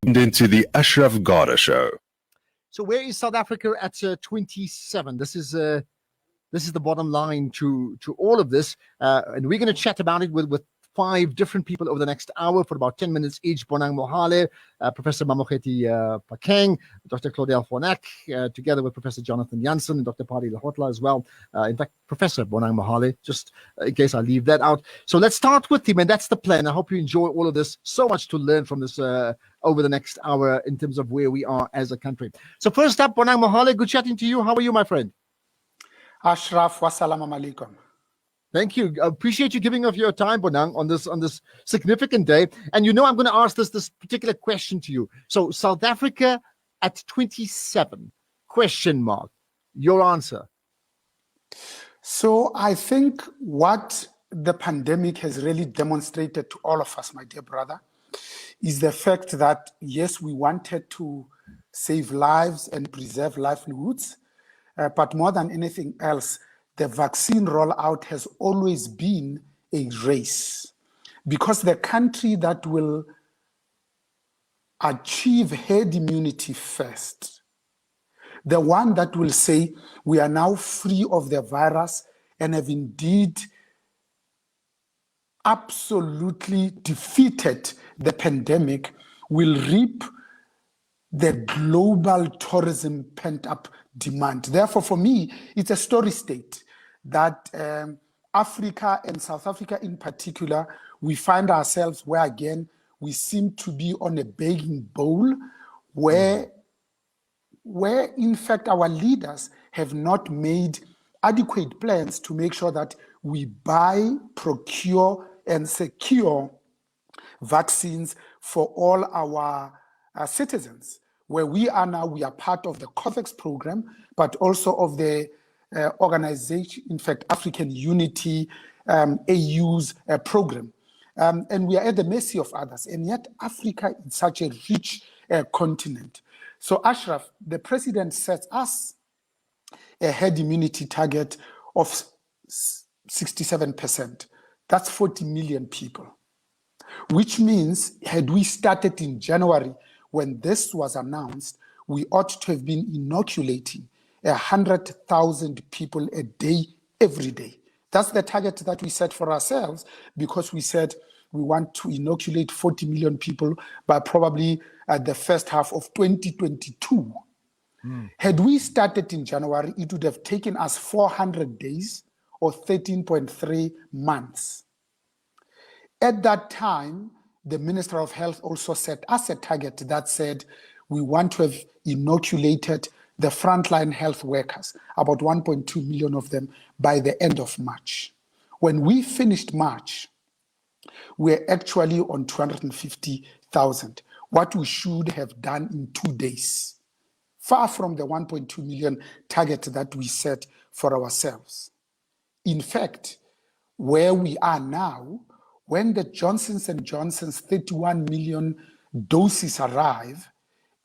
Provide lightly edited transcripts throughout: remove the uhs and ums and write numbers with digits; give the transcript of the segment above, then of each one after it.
Into the Ashraf Garda Show. So where is South Africa at 27? This is the bottom line to all of this, and we're going to chat about it with 5 different people over the next hour for about 10 minutes each. Bonang Mohale, Professor Mamokgethi Phakeng, Dr. Claudelle together with Professor Jonathan Jansen and Dr. Pali Lehohla as well. In fact, Professor Bonang Mohale, just in case I leave that out. So let's start with him, and that's the plan. I hope you enjoy all of this. So much to learn from this over the next hour in terms of where we are as a country. So first up, Bonang Mohale, good chatting to you. How are you, my friend? Ashraf, wassalamu alaikum. Thank you. I appreciate you giving of your time, Bonang, on this significant day. And I'm going to ask this particular question to you. So South Africa at 27, ? Your answer. So I think what the pandemic has really demonstrated to all of us, my dear brother, is the fact that, yes, we wanted to save lives and preserve livelihoods, but more than anything else, the vaccine rollout has always been a race, because the country that will achieve herd immunity first, the one that will say we are now free of the virus and have indeed absolutely defeated the pandemic, will reap the global tourism pent-up demand. Therefore, for me, it's a story state that Africa and South Africa in particular, we find ourselves where, again, we seem to be on a begging bowl where in fact our leaders have not made adequate plans to make sure that we buy, procure, and secure vaccines for all our citizens. Where we are now, we are part of the COVAX program, but also of the organization, in fact, African Unity, AU's program. And we are at the mercy of others. And yet Africa is such a rich continent. So Ashraf, the president sets us a herd immunity target of 67%. That's 40 million people, which means had we started in January, when this was announced, we ought to have been inoculating 100,000 people a day, every day. That's the target that we set for ourselves, because we said we want to inoculate 40 million people by probably the first half of 2022. Had we started in January, it would have taken us 400 days or 13.3 months. At that time, the Minister of Health also set us a target that said we want to have inoculated the frontline health workers, about 1.2 million of them, by the end of March. When we finished March, we're actually on 250,000, what we should have done in 2 days, far from the 1.2 million target that we set for ourselves. In fact, where we are now, when the Johnson & Johnson's 31 million doses arrive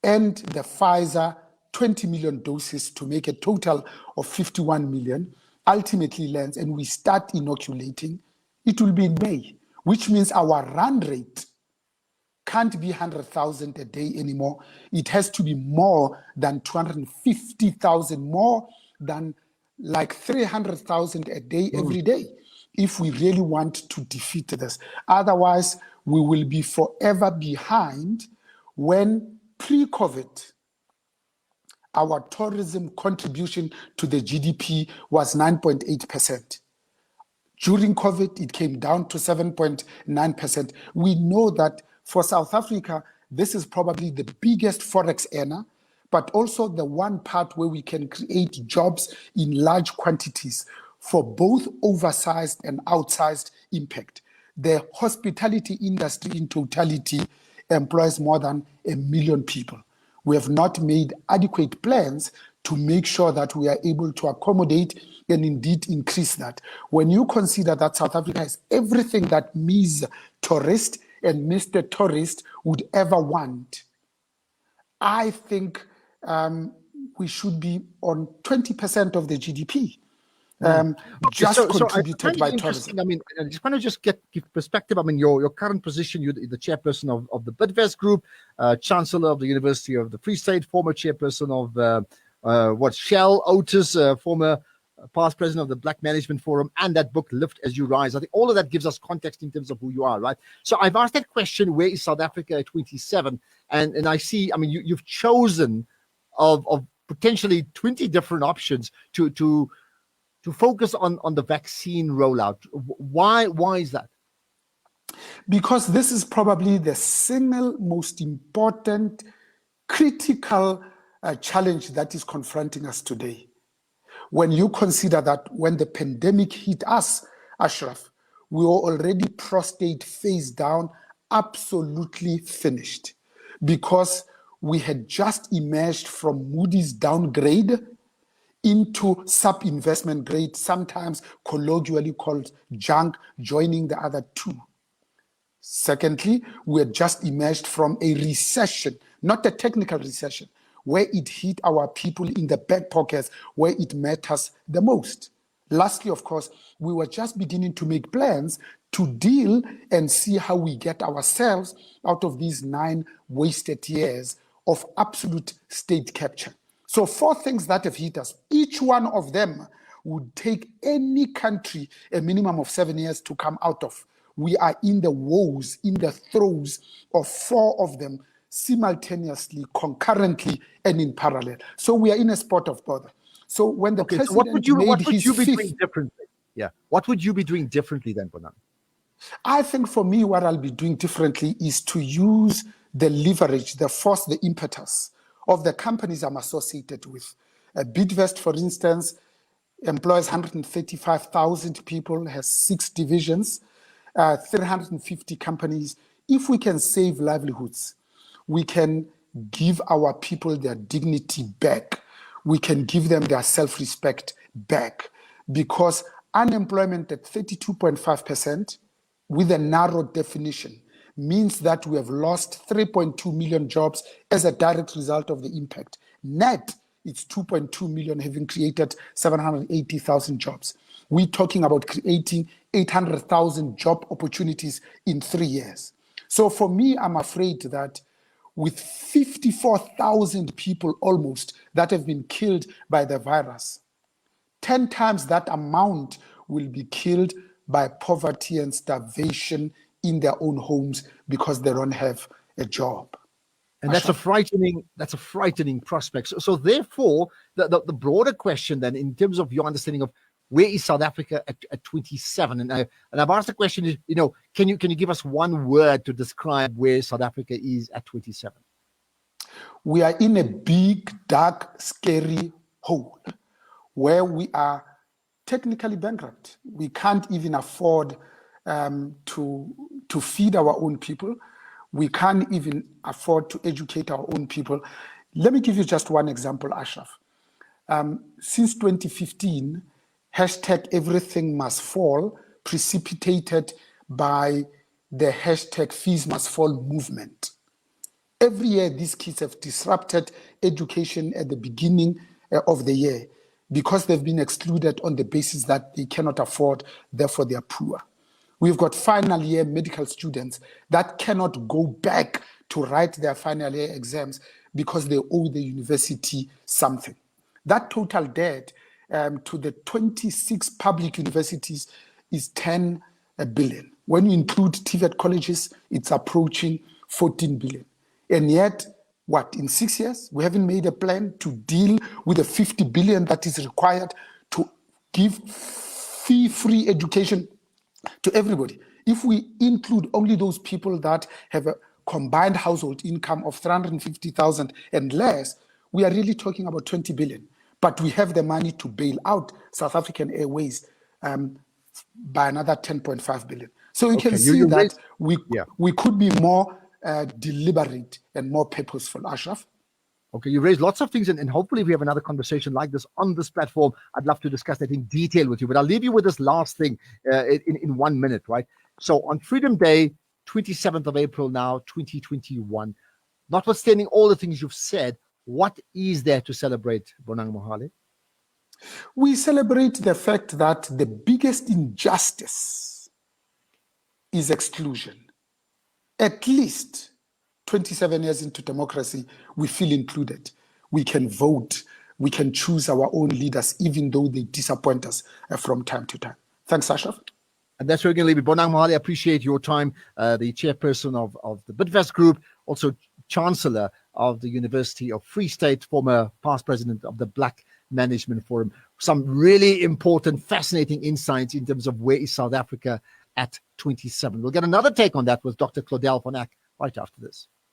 and the Pfizer 20 million doses to make a total of 51 million ultimately lands and we start inoculating, it will be in May, which means our run rate can't be 100,000 a day anymore. It has to be more than 250,000, more than like 300,000 a day every day, if we really want to defeat this. Otherwise, we will be forever behind. When pre-COVID, our tourism contribution to the GDP was 9.8%. During COVID, it came down to 7.9%. We know that for South Africa, this is probably the biggest forex earner, but also the one part where we can create jobs in large quantities for both oversized and outsized impact. The hospitality industry in totality employs more than 1 million people. We have not made adequate plans to make sure that we are able to accommodate and indeed increase that. When you consider that South Africa has everything that Ms. Tourist and Mr. Tourist would ever want, I think we should be on 20% of the GDP. just I contributed find it by interesting. tourism. I mean, I just want to just give perspective. I mean, your current position, you're the chairperson of the Bidvest Group, Chancellor of the University of the Free State, former chairperson of Shell, Otis, former past president of the Black Management Forum, and that book, Lift As You Rise. I think all of that gives us context in terms of who you are, right? So I've asked that question, where is South Africa at 27? And I see, I mean, you've chosen of potentially 20 different options to focus on the vaccine rollout. Why is that? Because this is probably the single most important, critical challenge that is confronting us today. When you consider that when the pandemic hit us, Ashraf, we were already prostate, face down, absolutely finished, because we had just emerged from Moody's downgrade into sub-investment grade, sometimes colloquially called junk, joining the other two. Secondly, we had just emerged from a recession, not a technical recession, where it hit our people in the back pockets, where it matters the most. Lastly, of course, we were just beginning to make plans to deal and see how we get ourselves out of these 9 wasted years of absolute state capture. So 4 things that have hit us. Each one of them would take any country a minimum of 7 years to come out of. We are in the woes, in the throes of 4 of them simultaneously, concurrently, and in parallel. So we are in a spot of bother. So when the president what would you be fifth, doing differently? Yeah, what would you be doing differently then, Bonang? I think for me, what I'll be doing differently is to use the leverage, the force, the impetus of the companies I'm associated with. Bidvest, for instance, employs 135,000 people, has 6 divisions, 350 companies. If we can save livelihoods, we can give our people their dignity back. We can give them their self-respect back, because unemployment at 32.5% with a narrow definition means that we have lost 3.2 million jobs as a direct result of the impact. Net, it's 2.2 million, having created 780,000 jobs. We're talking about creating 800,000 job opportunities in 3 years. So for me, I'm afraid that with 54,000 people almost that have been killed by the virus, 10 times that amount will be killed by poverty and starvation in their own homes because they don't have a job. And that's a frightening prospect. So therefore, the broader question then, in terms of your understanding of where is South Africa at 27, and I've asked the question is, can you give us one word to describe where South Africa is at 27? We are in a big, dark, scary hole where we are technically bankrupt. We can't even afford to feed our own people. We can't even afford to educate our own people. Let me give you just one example, Ashraf. Since 2015, hashtag everything must fall, precipitated by the hashtag fees must fall movement. Every year, these kids have disrupted education at the beginning of the year because they've been excluded on the basis that they cannot afford, therefore they are poor. We've got final year medical students that cannot go back to write their final year exams because they owe the university something. That total debt to the 26 public universities is 10 billion. When you include TVET colleges, it's approaching 14 billion. And yet, in 6 years, we haven't made a plan to deal with the 50 billion that is required to give fee-free education to everybody. If we include only those people that have a combined household income of 350,000 and less, we are really talking about 20 billion. But we have the money to bail out South African Airways by another 10.5 billion. So you can see that we could be more deliberate and more purposeful, Ashraf. Okay, you raised lots of things, and hopefully if we have another conversation like this on this platform, I'd love to discuss that in detail with you. But I'll leave you with this last thing in 1 minute, right? So on Freedom Day, 27th of April now, 2021, notwithstanding all the things you've said, what is there to celebrate, Bonang Mohale? We celebrate the fact that the biggest injustice is exclusion. At least 27 years into democracy, we feel included. We can vote. We can choose our own leaders, even though they disappoint us from time to time. Thanks, Ashraf. And that's where we're going to leave it. Bonang Mohale, I appreciate your time. The chairperson of the Bidvest Group, also Chancellor of the University of Free State, former past president of the Black Management Forum. Some really important, fascinating insights in terms of where is South Africa at 27. We'll get another take on that with Dr. Claudelle van Eck right after this.